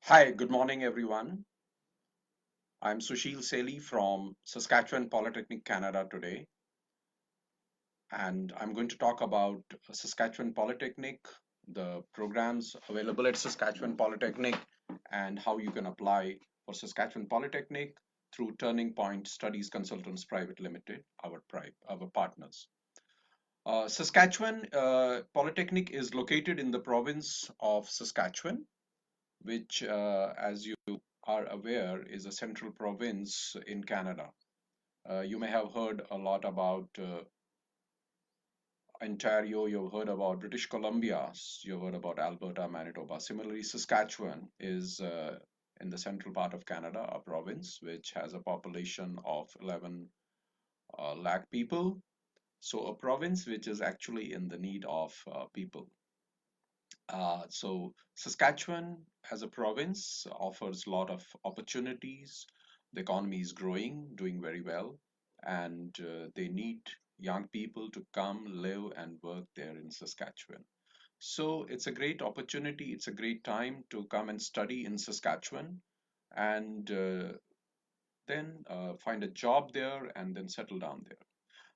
Hi, good morning, everyone. I'm Sushil Seli from Saskatchewan Polytechnic Canada today, and I'm going to talk about Saskatchewan Polytechnic, the programs available at Saskatchewan Polytechnic, and how you can apply for Saskatchewan Polytechnic through Turning Point Studies Consultants Private Limited, our partners. Saskatchewan Polytechnic is located in the province of Saskatchewan, which, as you are aware, is a central province in Canada. You may have heard a lot about Ontario, you've heard about British Columbia, you've heard about Alberta, Manitoba. Similarly, Saskatchewan is in the central part of Canada, a province which has a population of 11 lakh people. So, a province which is actually in the need of people. So Saskatchewan as a province offers a lot of opportunities. The economy is growing, doing very well, and they need young people to come, live, and work there in Saskatchewan. So it's a great opportunity. It's a great time to come and study in Saskatchewan and then find a job there and then settle down there.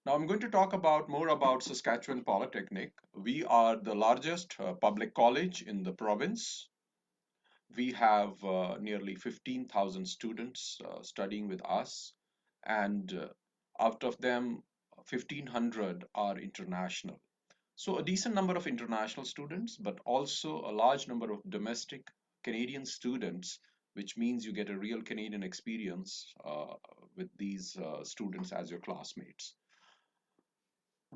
Now I'm going to talk about more about Saskatchewan Polytechnic. We are the largest public college in the province. We have nearly 15,000 students studying with us, and out of them, 1,500 are international. So, a decent number of international students, but also a large number of domestic Canadian students, which means you get a real Canadian experience with these students as your classmates.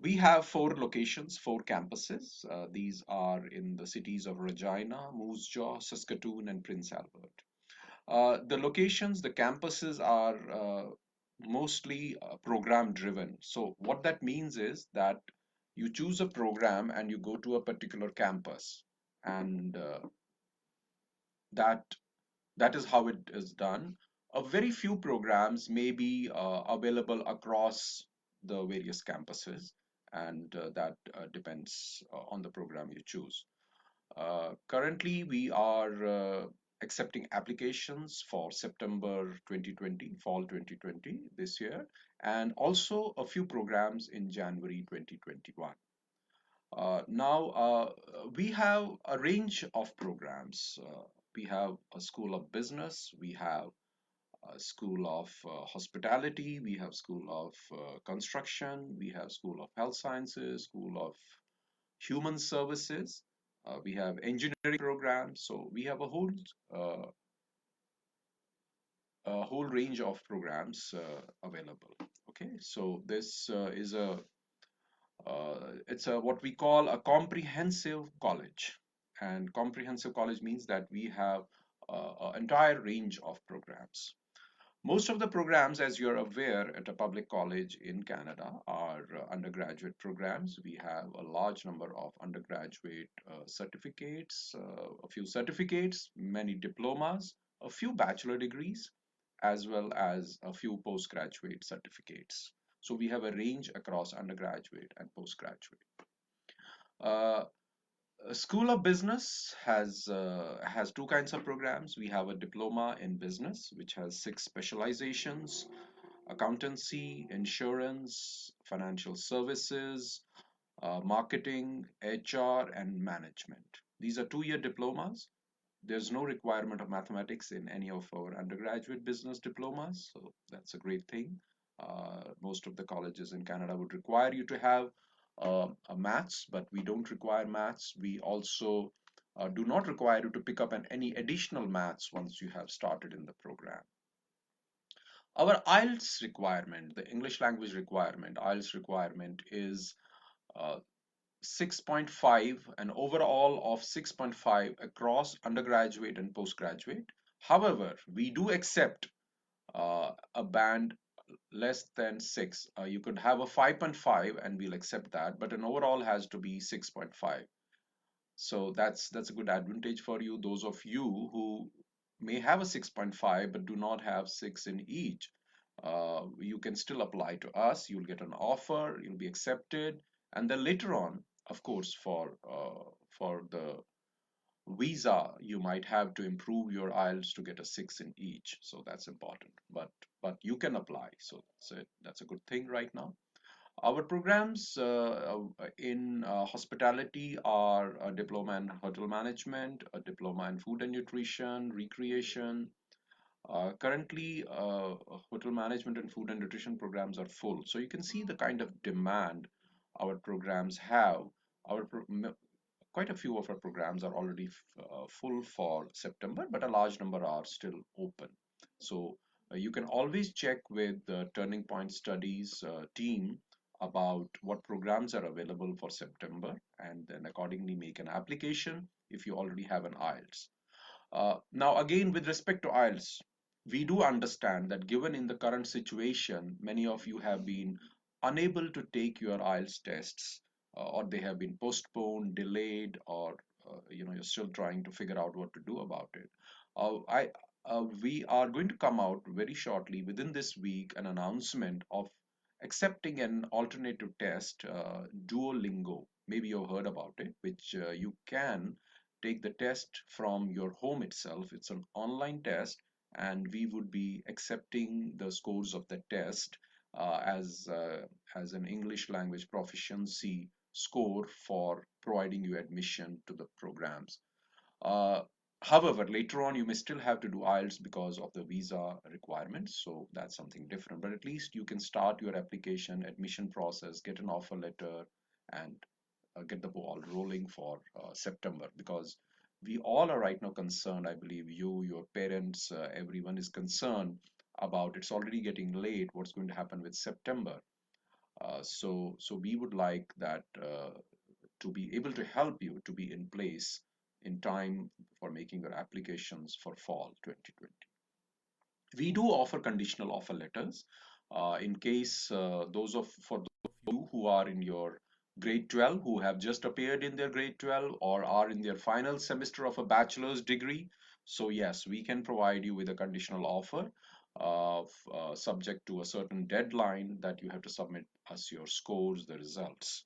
We have four locations, four campuses. These are in the cities of Regina, Moose Jaw, Saskatoon, and Prince Albert. The locations, the campuses are mostly program driven. So, what that means is that you choose a program and you go to a particular campus, and that that is how it is done. A very few programs may be available across the various campuses, and that depends on the program you choose. Currently, we are accepting applications for September 2020, fall 2020 this year, and also a few programs in January 2021. Now, we have a range of programs. We have a School of Business, we have a School of Hospitality, we have School of Construction, we have School of Health Sciences, School of Human Services, we have engineering programs. So we have uh, a whole range of programs available. Okay, so this is a it's a what we call a comprehensive college, and comprehensive college means that we have an entire range of programs. Most of the programs, as you're aware, at a public college in Canada are undergraduate programs. We have a large number of undergraduate certificates, a few certificates, many diplomas, a few bachelor degrees, as well as a few postgraduate certificates. So we have a range across undergraduate and postgraduate. Uh, School of Business has two kinds of programs. We have a diploma in business, which has six specializations: accountancy, insurance, financial services, marketing, HR, and management. These are 2 year diplomas. There's no requirement of mathematics in any of our undergraduate business diplomas, so that's a great thing. Most of the colleges in Canada would require you to have a maths, but we don't require maths. We also do not require you to pick up any additional maths once you have started in the program. Our IELTS requirement, the English language requirement, IELTS requirement is uh, 6.5, an overall of 6.5 across undergraduate and postgraduate. However, we do accept a band less than 6. You could have a 5.5 and we'll accept that, but an overall has to be 6.5. So that's a good advantage for you. Those of you who may have a 6.5 but do not have 6 in each, you can still apply to us. You'll get an offer, you'll be accepted, and then later on, of course, for the visa, you might have to improve your IELTS to get a 6 in each. So that's important. But you can apply. So that's a good thing right now. Our programs in hospitality are a diploma in hotel management, a diploma in food and nutrition, recreation. Currently, hotel management and food and nutrition programs are full. So you can see the kind of demand our programs have. Our quite a few of our programs are already full for September, but a large number are still open. So you can always check with the Turning Point Studies team about what programs are available for September and then accordingly make an application if you already have an IELTS. Now, again, with respect to IELTS, we do understand that given in the current situation, many of you have been unable to take your IELTS tests, or they have been postponed, delayed, or you're still trying to figure out what to do about it. We are going to come out very shortly within this week an announcement of accepting an alternative test, Duolingo. Maybe you've heard about it, which you can take the test from your home itself. It's an online test, and we would be accepting the scores of the test as an English language proficiency score for providing you admission to the programs. Uh, However, later on, you may still have to do IELTS because of the visa requirements. So that's something different. But at least you can start your application, admission process, get an offer letter, and get the ball rolling for September, because we all are right now concerned. I believe you, your parents, everyone is concerned about it's already getting late. What's going to happen with September? So we would like that to be able to help you to be in place in time for making your applications for fall 2020. We do offer conditional offer letters in case those of for those of you who are in your grade 12, who have just appeared in their grade 12 or are in their final semester of a bachelor's degree. So yes, we can provide you with a conditional offer subject to a certain deadline that you have to submit us your scores, the results.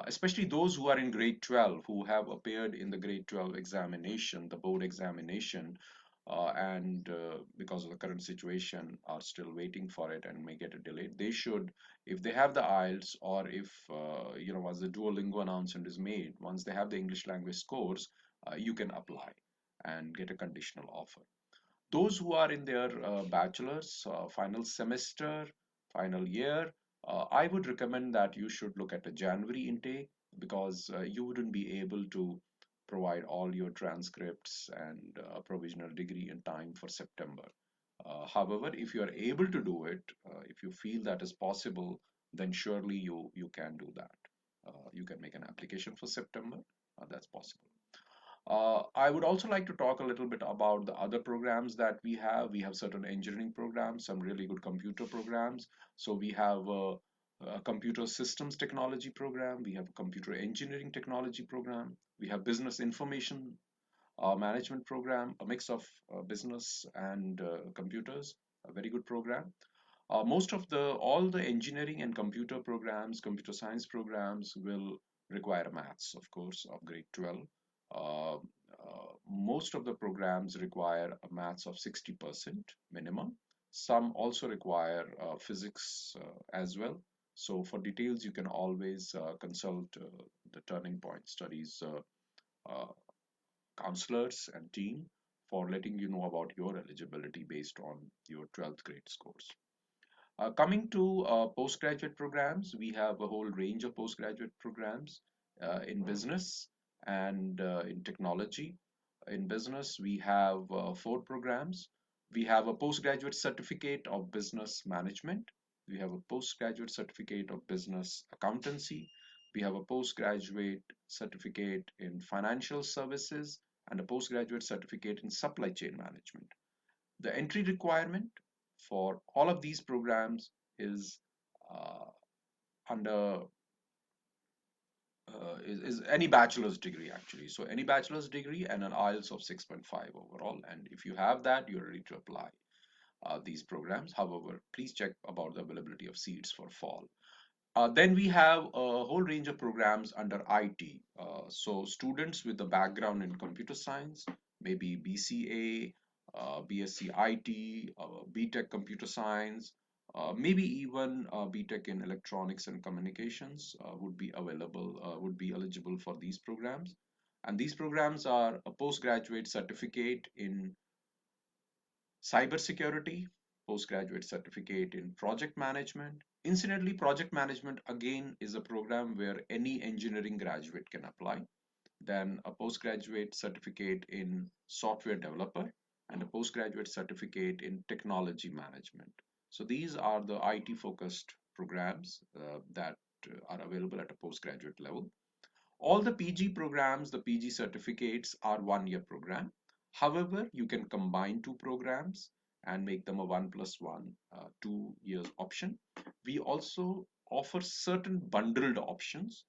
Especially those who are in grade 12, who have appeared in the grade 12 examination, the board examination, and because of the current situation are still waiting for it and may get a delay. They should, if they have the IELTS, or if once the Duolingo announcement is made, once they have the English language scores, you can apply and get a conditional offer. Those who are in their bachelor's final semester, final year, I would recommend that you should look at a January intake, because you wouldn't be able to provide all your transcripts and provisional degree in time for September. However, if you are able to do it, if you feel that is possible, then surely you can do that. You can make an application for September. That's possible. I would also like to talk a little bit about the other programs that we have. We have certain engineering programs, some really good computer programs. So we have a computer systems technology program. We have a computer engineering technology program. We have business information management program, a mix of business and computers, a very good program. Most of the all the engineering and computer programs, computer science programs will require maths, of course, of grade 12. Most of the programs require a maths of 60% minimum. Some also require physics as well. So for details, you can always consult the Turning Point Studies uh, counselors and team for letting you know about your eligibility based on your 12th grade scores. Coming to postgraduate programs, we have a whole range of postgraduate programs in business and in technology. In business, we have four programs. We have a postgraduate certificate of business management. We have a postgraduate certificate of business accountancy. We have a postgraduate certificate in financial services and a postgraduate certificate in supply chain management. The entry requirement for all of these programs is uh, under is any bachelor's degree actually. So any bachelor's degree and an IELTS of 6.5 overall. And if you have that, you're ready to apply these programs. However, please check about the availability of seats for fall. Then we have a whole range of programs under IT. So students with a background in computer science, maybe BCA, BSc IT, BTech Computer Science, maybe even BTech in Electronics and Communications would be available, would be eligible for these programs. And these programs are a postgraduate certificate in cybersecurity, postgraduate certificate in project management. Incidentally, project management again is a program where any engineering graduate can apply. Then a postgraduate certificate in software developer and a postgraduate certificate in technology management. So these are the IT focused programs that are available at a postgraduate level. All the PG programs, the PG certificates are 1 year program. However, you can combine two programs and make them a 1+1, 2 years option. We also offer certain bundled options,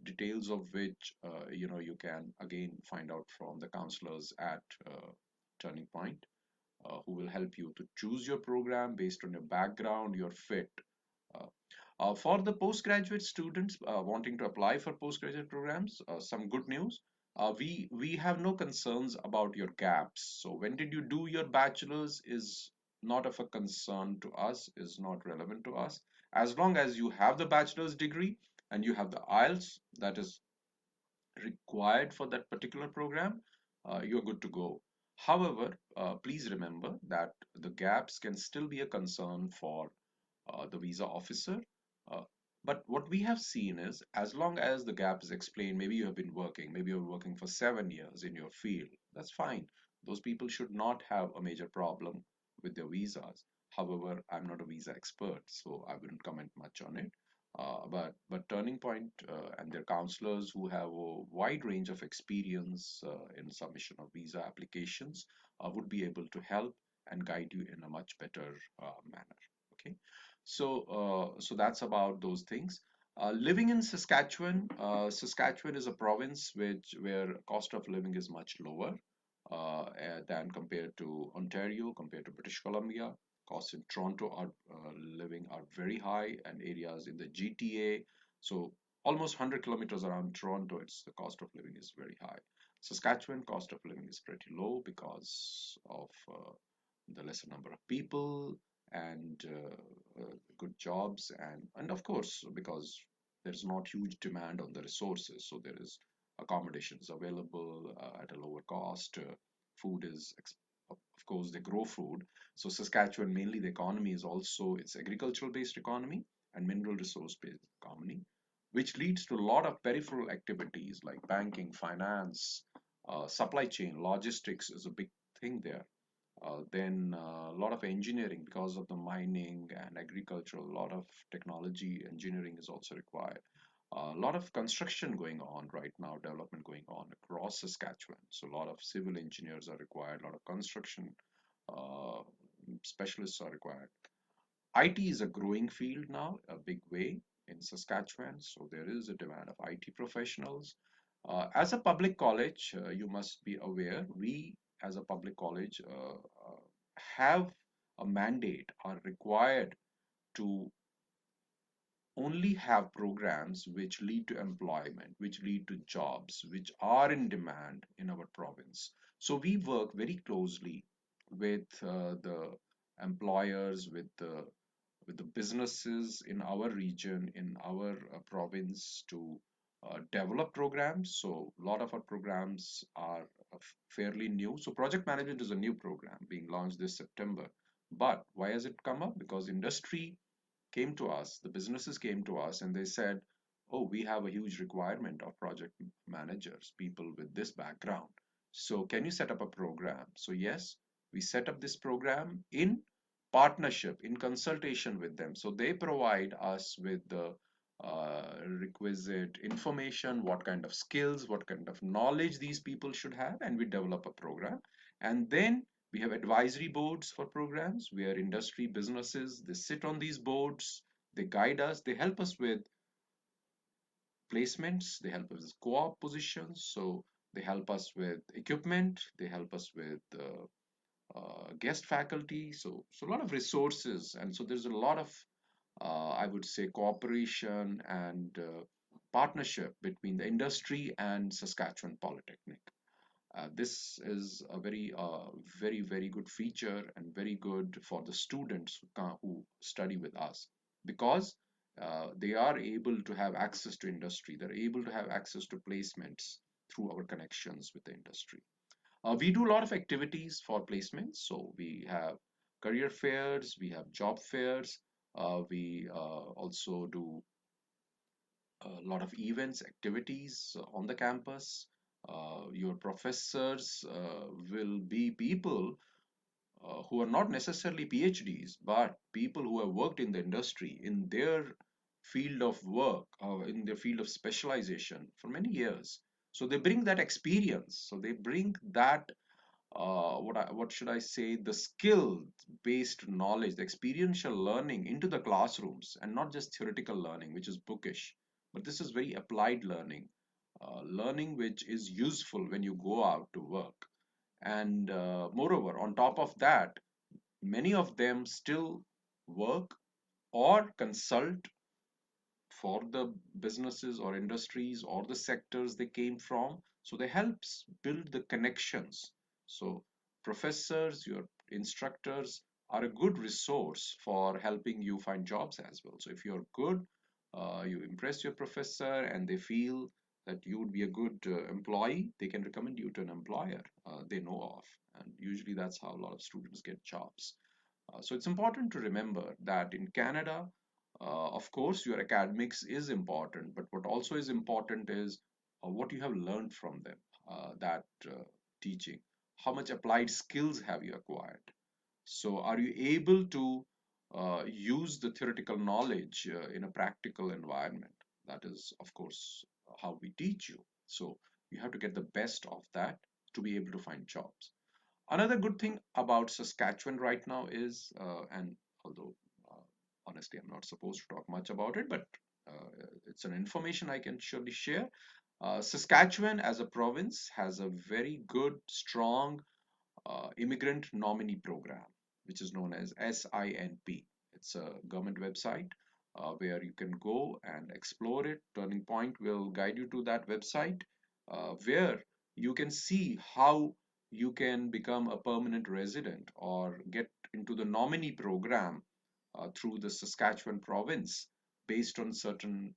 details of which you can again find out from the counselors at Turning Point, who will help you to choose your program based on your background, your fit. Uh, for the postgraduate students wanting to apply for postgraduate programs, some good news. We have no concerns about your gaps. So when did you do your bachelor's is not of a concern to us, is not relevant to us. As long as you have the bachelor's degree and you have the IELTS that is required for that particular program, you're good to go. However, please remember that the gaps can still be a concern for the visa officer. Uh, but what we have seen is, as long as the gap is explained, maybe you have been working, maybe you're working for 7 years in your field, that's fine. Those people should not have a major problem with their visas. However, I'm not a visa expert, so I wouldn't comment much on it. But Turning Point and their counselors who have a wide range of experience in submission of visa applications would be able to help and guide you in a much better manner. Okay. So that's about those things. Living in Saskatchewan, Saskatchewan is a province where cost of living is much lower than compared to Ontario, compared to British Columbia. Costs in Toronto are living are very high, and areas in the GTA. So almost 100 kilometers around Toronto, it's the cost of living is very high. Saskatchewan cost of living is pretty low because of the lesser number of people and good jobs, and of course because there's not huge demand on the resources, so there is accommodations available at a lower cost. Food is of course they grow food. So Saskatchewan, mainly the economy is also it's agricultural based economy and mineral resource based economy, which leads to a lot of peripheral activities like banking, finance, supply chain, logistics is a big thing there. Then a lot of engineering because of the mining and agriculture, a lot of technology engineering is also required. A lot of construction going on right now, development going on across Saskatchewan. So a lot of civil engineers are required, a lot of construction uh, specialists are required. IT is a growing field now, a big way in Saskatchewan. So there is a demand of IT professionals. As a public college, you must be aware, we as a public college have a mandate, are required to only have programs which lead to employment, which lead to jobs, which are in demand in our province. So we work very closely with the employers, with the businesses in our region, in our province to develop programs. So a lot of our programs are fairly new. So project management is a new program being launched this September. But why has it come up? Because industry came to us, the businesses came to us and they said, oh, we have a huge requirement of project managers, people with this background. So can you set up a program? So yes, we set up this program in partnership, in consultation with them. So they provide us with the requisite information, what kind of skills, what kind of knowledge these people should have, and we develop a program. And then we have advisory boards for programs where industry businesses, they sit on these boards, they guide us, they help us with placements, they help us with co-op positions, so they help us with equipment, they help us with guest faculty, so a lot of resources, and so there's a lot of I would say, cooperation and partnership between the industry and Saskatchewan Polytechnic. This is a very good feature and very good for the students who study with us, because they are able to have access to industry. They're able to have access to placements through our connections with the industry. We do a lot of activities for placements. So we have career fairs, we have job fairs, we also do a lot of events, activities on the campus. Your professors will be people who are not necessarily PhDs, but people who have worked in the industry in their field of work, in their field of specialization for many years. So they bring that experience. So they bring that what should I say, the skill based knowledge, the experiential learning into the classrooms, and not just theoretical learning, which is bookish, but this is very applied learning, learning which is useful when you go out to work. And moreover, on top of that, many of them still work or consult for the businesses or industries or the sectors they came from. So they helps build the connections. So professors, your instructors are a good resource for helping you find jobs as well. So if you're good, you impress your professor and they feel that you would be a good employee, they can recommend you to an employer they know of. And usually that's how a lot of students get jobs. So it's important to remember that in Canada, of course, your academics is important, but what also is important is what you have learned from them, that teaching. How much applied skills have you acquired? So, are you able to use the theoretical knowledge in a practical environment? That is, of course, how we teach you. So, you have to get the best of that to be able to find jobs. Another good thing about Saskatchewan right now is, and although honestly I'm not supposed to talk much about it, but it's an information I can surely share. Saskatchewan as a province has a very good, strong immigrant nominee program, which is known as SINP. It's a government website where you can go and explore it. Turning Point will guide you to that website where you can see how you can become a permanent resident or get into the nominee program through the Saskatchewan province based on certain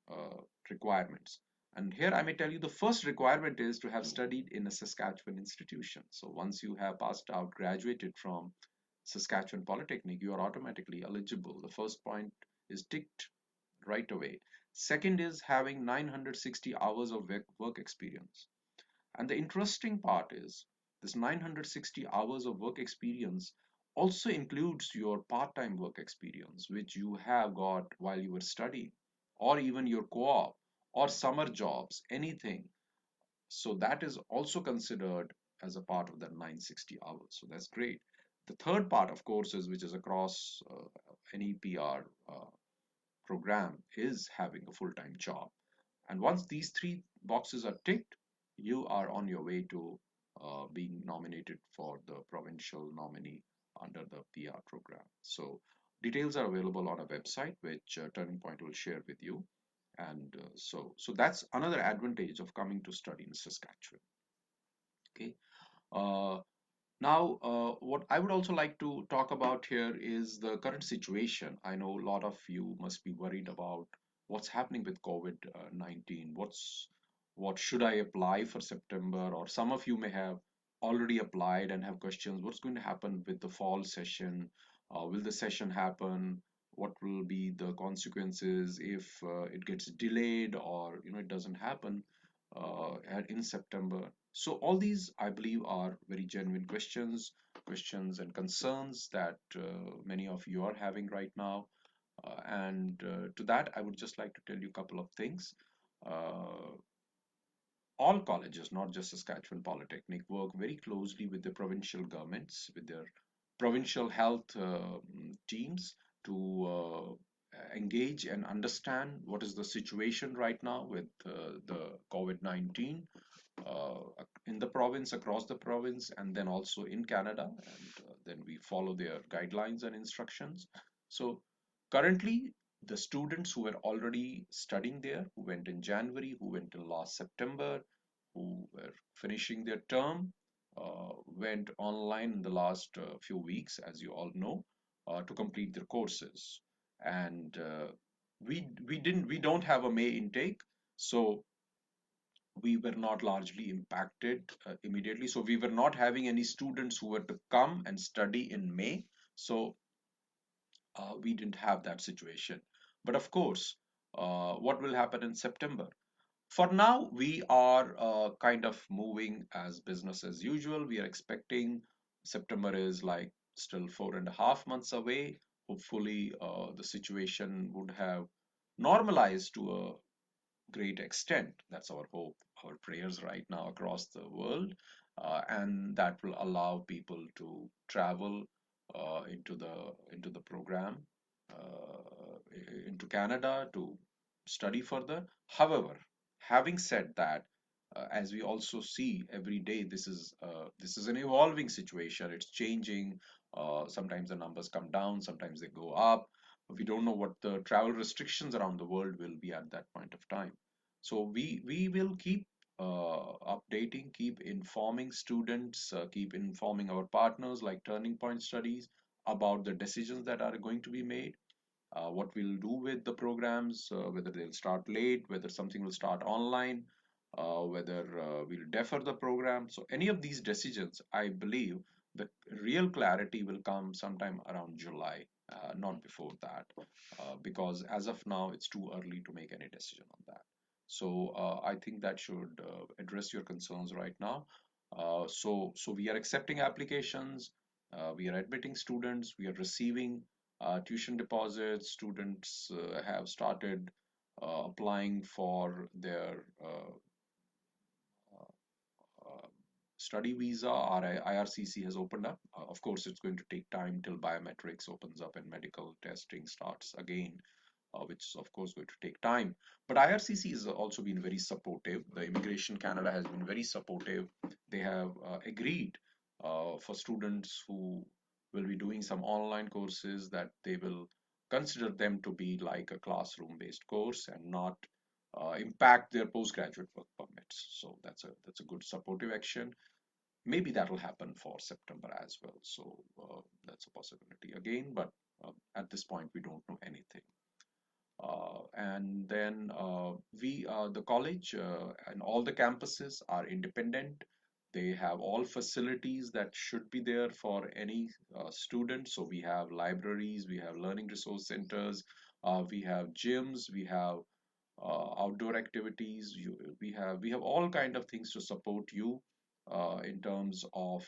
requirements. And here I may tell you the first requirement is to have studied in a Saskatchewan institution. So once you have passed out, graduated from Saskatchewan Polytechnic, you are automatically eligible. The first point is ticked right away. Second is having 960 hours of work experience. And the interesting part is this 960 hours of work experience also includes your part-time work experience, which you have got while you were studying, or even your co-op or summer jobs, anything. So that is also considered as a part of that 960 hours. So that's great. The third part, of course, is which is across any PR program is having a full-time job. And once these three boxes are ticked, you are on your way to being nominated for the provincial nominee under the PR program. So details are available on a website, which Turning Point will share with you. And so that's another advantage of coming to study in Saskatchewan. Okay. Uh, Now, what I would also like to talk about here is the current situation. I know a lot of you must be worried about what's happening with COVID-19. What should I apply for September? Or some of you may have already applied and have questions. What's going to happen with the fall session? Will the session happen? What will be the consequences if it gets delayed or it doesn't happen in September? So all these, I believe, are very genuine questions and concerns that many of you are having right now. And to that, I would just like to tell you a couple of things. Uh, all colleges, not just Saskatchewan Polytechnic, work very closely with the provincial governments, with their provincial health teams to engage and understand what is the situation right now with the COVID-19 in the province, across the province, and then also in Canada. And then we follow their guidelines and instructions. So currently, The students who were already studying there, who went in January, who went in last September, who were finishing their term, went online in the last few weeks, as you all know, to complete their courses. And we don't have a May intake, so we were not largely impacted immediately. So we were not having any students who were to come and study in May. So we didn't have that situation. But of course, what will happen in September? For now, we are kind of moving as business as usual. We are expecting September is like still 4.5 months away. Hopefully, the situation would have normalized to a great extent. That's our hope, our prayers right now across the world, and that will allow people to travel into the program, into Canada to study further. However, having said that, as we also see every day, this is an evolving situation. It's changing. Sometimes the numbers come down, sometimes they go up. We don't know what the travel restrictions around the world will be at that point of time. So we will keep updating, keep informing students, keep informing our partners like Turning Point Studies about the decisions that are going to be made, what we'll do with the programs, whether they'll start late, whether something will start online, whether we'll defer the program. So any of these decisions, I believe the real clarity will come sometime around July, not before that, because as of now, it's too early to make any decision on that. So I think that should address your concerns right now. So we are accepting applications, we are admitting students, we are receiving tuition deposits. Students have started applying for their uh, study visa. Our IRCC has opened up. Of course, it's going to take time till biometrics opens up and medical testing starts again, which is of course going to take time. But IRCC has also been very supportive. The Immigration Canada has been very supportive. They have agreed for students who will be doing some online courses that they will consider them to be like a classroom based course and not impact their postgraduate work permits. So that's a good supportive action. Maybe that will happen for September as well. So that's a possibility again, but at this point we don't know anything. And then the college and all the campuses are independent. They have all facilities that should be there for any student. So we have libraries, we have learning resource centers, we have gyms, we have outdoor activities. We have all kind of things to support you in terms of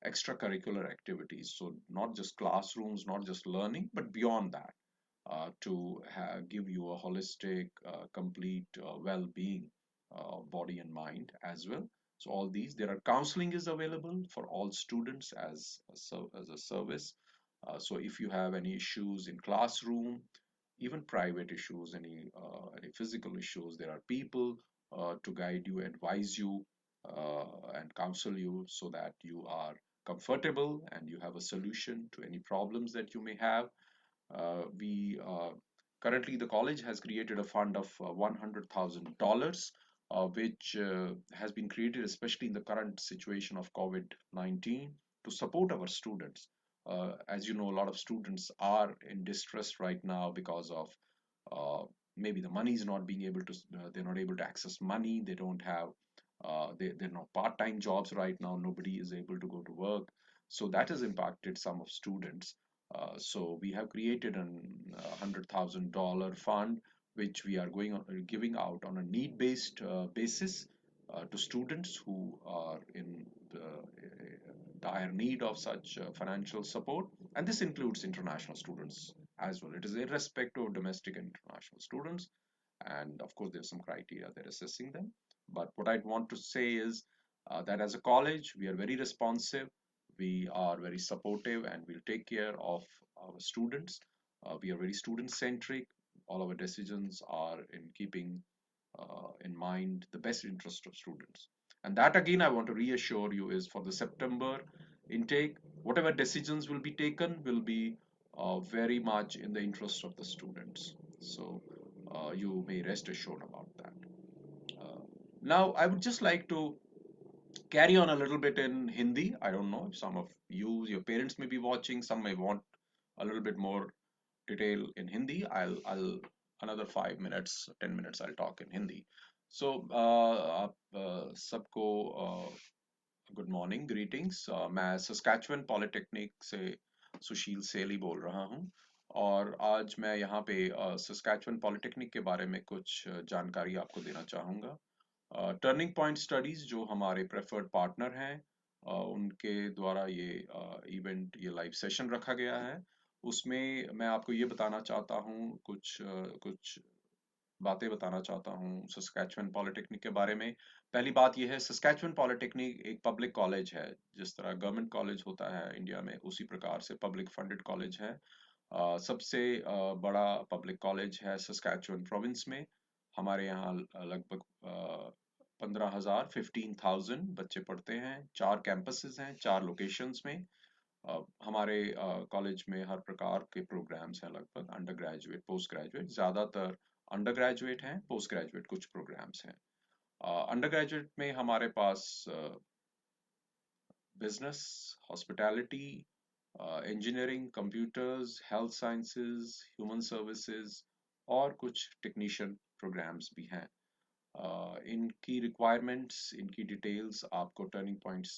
extracurricular activities. So not just classrooms, not just learning, but beyond that, to give you a holistic, complete well-being, body and mind as well. So all these, there are counseling is available for all students as a service. So if you have any issues in classroom, even private issues, any physical issues, there are people to guide you, advise you, and counsel you so that you are comfortable and you have a solution to any problems that you may have. We Currently the college has created a fund of $100,000, which has been created especially in the current situation of COVID-19 to support our students. As you know, a lot of students are in distress right now because of maybe the money is not being able to, they're not able to access money. They don't have, they're not part-time jobs right now. Nobody is able to go to work. So that has impacted some of students. So we have created an $100,000 fund, which we are giving out on a need-based basis to students who are in the dire need of such financial support. And this includes international students as well. It is irrespective of domestic and international students. And of course, there's some criteria they're assessing them. But what I'd want to say is that as a college, we are very responsive, we are very supportive, and we'll take care of our students. We are very student centric. All our decisions are in keeping in mind the best interest of students. And that again, I want to reassure you is for the September intake, whatever decisions will be taken will be very much in the interest of the students. So you may rest assured about that. Now, I would just like to carry on a little bit in Hindi. I don't know if some of you, your parents may be watching, some may want a little bit more detail in Hindi. I'll another 5 minutes, 10 minutes I'll talk in Hindi. So आप सबको good morning greetings मैं Saskatchewan polytechnic से सुशील सेली बोल रहा हूँ और आज मैं यहाँ पे सस्कैचुअन पॉलिटेक्निक के बारे में कुछ जानकारी आपको देना चाहूँगा। टर्निंग पॉइंट स्टडीज जो हमारे प्रेफर्ड पार्टनर हैं उनके द्वारा ये इवेंट ये लाइव सेशन रखा गया है। उसमें मैं आपको ये बताना चाहता हूँ कुछ बातें बताना चाहता हूँ सस्कैचुअन पॉलिटेक्निक के बारे में। पहली बात यह है, सस्कैचुअन पॉलिटेक्निक एक पब्लिक कॉलेज है। जिस तरह गवर्नमेंट कॉलेज होता है इंडिया में, उसी प्रकार से पब्लिक फंडेड कॉलेज है। सबसे बड़ा पब्लिक कॉलेज है सस्कैचुअन प्रोविंस में। हमारे यहाँ लगभग 15,000 बच्चे पढ़ते हैं। 4 कैंपसेस हैं, 4 लोकेशंस में। हमारे कॉलेज में हर प्रकार के प्रोग्राम्स हैं, लगभग अंडर ग्रेजुएट, पोस्ट ग्रेजुएट। ज़्यादातर अंडर ग्रेजुएट हैं, पोस्ट ग्रेजुएट कुछ प्रोग्राम्स हैं। अंडर ग्रेजुएट में हमारे पास business, hospitality, engineering, computers, health sciences, human services और कुछ टेक्नीशियन प्रोग्राम्स भी हैं। इनकी रिक्वायरमेंट्स, इनकी डिटेल्स आपको टर्निंग पॉइंट्स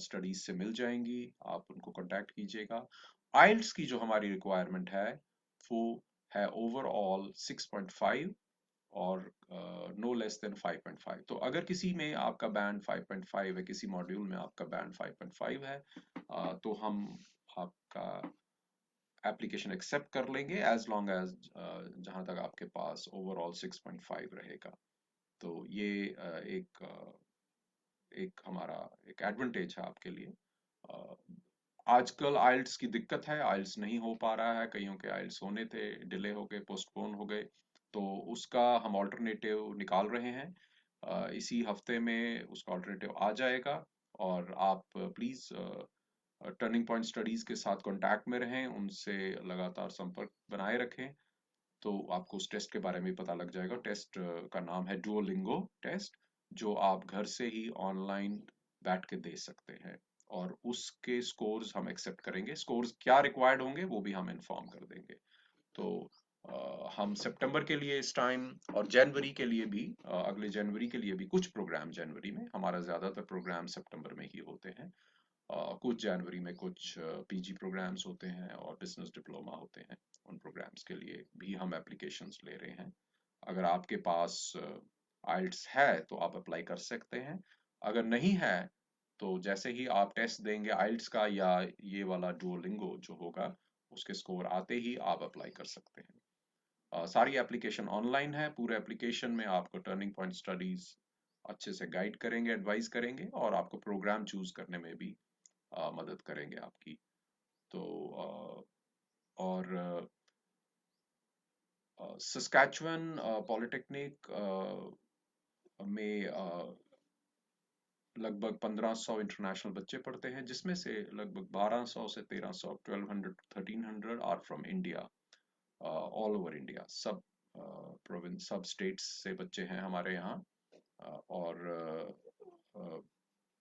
स्टडीज से मिल जाएंगी, आप उनको कांटेक्ट कीजिएगा। आइल्स की जो हमारी रिक्वायरमेंट है वो है ओवरऑल 6.5 और नो लेस देन 5.5। तो अगर किसी में आपका बैंड 5.5 है, किसी मॉड्यूल में आपका बैंड 5.5 है, तो हम आपका एप्लीकेशन एक्सेप्ट कर लेंगे एज लॉन्ग एज जहां तक आपके पास ओवरऑल 6.5 रहेगा। तो ये एक हमारा एक एडवांटेज है आपके लिए। आजकल आइल्स की दिक्कत है, आइल्स नहीं हो पा रहा है, कईयों के आइल्स होने थे, डिले हो गए, पोस्टपोन हो गए, तो उसका हम ऑल्टरनेटिव निकाल रहे हैं। इसी हफ्ते में उसका ऑल्टरनेटिव आ जाएगा और आप प्लीज टर्निंग पॉइंट स्टडीज के साथ कांटेक्ट में रहें, उनसे लगातार संपर्क बनाए रखें, तो आपको उस टेस्ट के बारे में पता लग जाएगा। टेस्ट का नाम है डुओलिंगो टेस्ट, जो आप घर से ही ऑनलाइन बैठ के दे सकते हैं और उसके स्कोर्स हम एक्सेप्ट करेंगे। स्कोर्स क्या रिक्वायर्ड होंगे वो भी हम इन्फॉर्म कर देंगे। तो हम सितंबर के लिए इस टाइम और जनवरी के लिए भी, अगले जनवरी के लिए भी कुछ प्रोग्राम, जनवरी में हमारा ज्यादातर प्रोग्राम सितंबर में ही होते हैं। कुछ जनवरी में कुछ पीजी प्रोग्राम्स होते हैं और बिजनेस डिप्लोमा होते हैं। उन प्रोग्राम्स के लिए भी हम एप्लीकेशंस ले रहे हैं। अगर आपके पास आइल्ट्स है तो आप अप्लाई कर सकते हैं। अगर नहीं है तो जैसे ही आप टेस्ट देंगे आइल्ट्स का या ये वाला डुओलिंगो जो होगा, उसके स्कोर आते ही आप अप्लाई कर सकते हैं। सारी एप्लीकेशन ऑनलाइन है। पूरे एप्लीकेशन में आपको टर्निंग पॉइंट स्टडीज अच्छे से गाइड करेंगे, एडवाइस करेंगे और आपको प्रोग्राम चूज करने में भी मदद करेंगे आपकी। तो और सस्कैचुअन पॉलिटेक्निक में लगभग 1500 इंटरनेशनल बच्चे पढ़ते हैं, जिसमें से लगभग 1200 से 1300, 1200 1300 are from India, all over India. सब प्रोविंस, सब स्टेट्स से बच्चे हैं हमारे यहाँ। और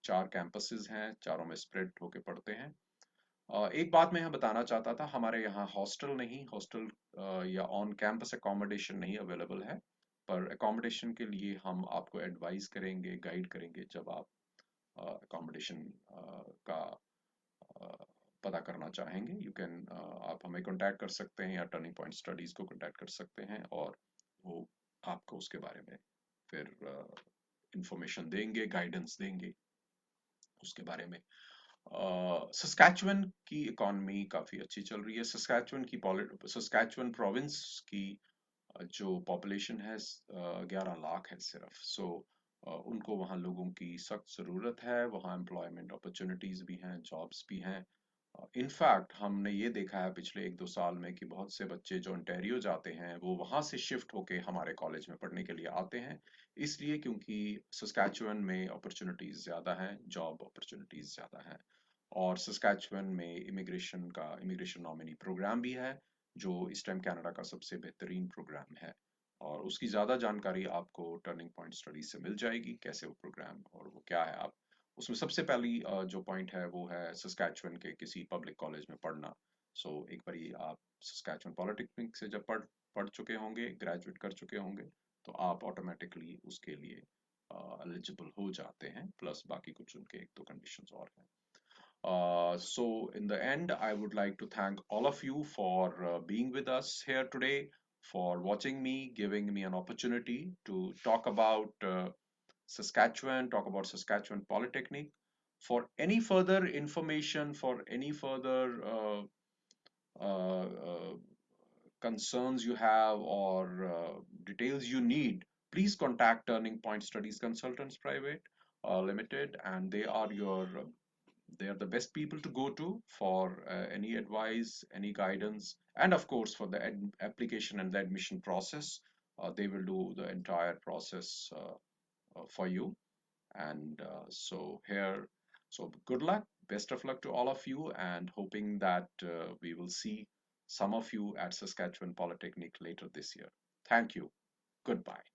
4 कैंपसेस हैं, चारों में स्प्रेड होके पढ़ते हैं। एक बात मैं यहाँ बताना चाहता था, हमारे यहाँ हॉस्टल या ऑन कैंपस अकोमोडेशन नहीं अवेलेबल है, पर अकोमोडेशन के लिए हम आपको एडवाइस करेंगे, गाइड करेंगे जब आप अकोमोडेशन का पता करना चाहेंगे। आप हमें कांटेक्ट कर सकते हैं या टर्निंग पॉइंट स्टडीज को कांटेक्ट कर सकते हैं और वो आपको उसके बारे में फिर इंफॉर्मेशन देंगे, गाइडेंस देंगे उसके बारे में। सस्कैचुअन की इकोनॉमी काफी अच्छी चल रही है। सस्कैचुअन प्रोविंस की जो पॉपुलेशन है 11 लाख है सिर्फ। सो उनको वहाँ लोगों की सख्त ज़रूरत है, वहाँ एम्प्लॉयमेंट अपॉर्चुनिटीज भी हैं, जॉब्स भी हैं। इनफैक्ट हमने ये देखा है पिछले 1-2 साल में कि बहुत से बच्चे जो ओंटारियो जाते हैं वो वहाँ से शिफ्ट होके हमारे कॉलेज में पढ़ने के लिए आते हैं, इसलिए क्योंकि सस्कैचुअन में अपॉर्चुनिटीज ज़्यादा हैं, जॉब अपॉर्चुनिटीज ज़्यादा हैं। और सस्कैचुअन में इमिग्रेशन नॉमिनी प्रोग्राम भी है, जो इस टाइम कनाडा का सबसे बेहतरीन प्रोग्राम है। और उसकी ज़्यादा जानकारी आपको टर्निंग पॉइंट स्टडी से मिल जाएगी, कैसे वो प्रोग्राम और वो क्या है। आप उसमें सबसे पहली जो पॉइंट है वो है सस्कैचुअन के किसी पब्लिक कॉलेज में पढ़ना। सो एक बारी आप सस्कैचुअन पॉलिटेक्निक से जब पढ़ पढ़ चुके होंगे, ग्रेजुएट कर चुके होंगे, तो आप ऑटोमेटिकली उसके लिए एलिजिबल हो जाते हैं, प्लस बाकी कुछ उनके एक दो कंडीशंस और हैं। So in the end, I would like to thank all of you for being with us here today, for watching me, giving me an opportunity to talk about Saskatchewan, talk about Saskatchewan Polytechnic. For any further information, for any further concerns you have or details you need, please contact Turning Point Studies Consultants Private Limited, and they are the best people to go to for any advice, any guidance, and of course for the application and the admission process. They will do the entire process for you. And so good luck, best of luck to all of you, and hoping that we will see some of you at Saskatchewan Polytechnic later this year. Thank you. Goodbye.